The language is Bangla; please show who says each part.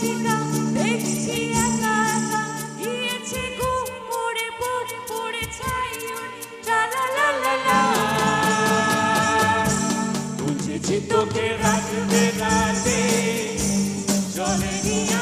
Speaker 1: চিকা দেখছি একা একা গিয়েছে ঘুম পড়ে বুক পড়ে ছাই লা লা লা লা লা বুঝেছি তোকে রাখবে রাতে চলে নিয়ে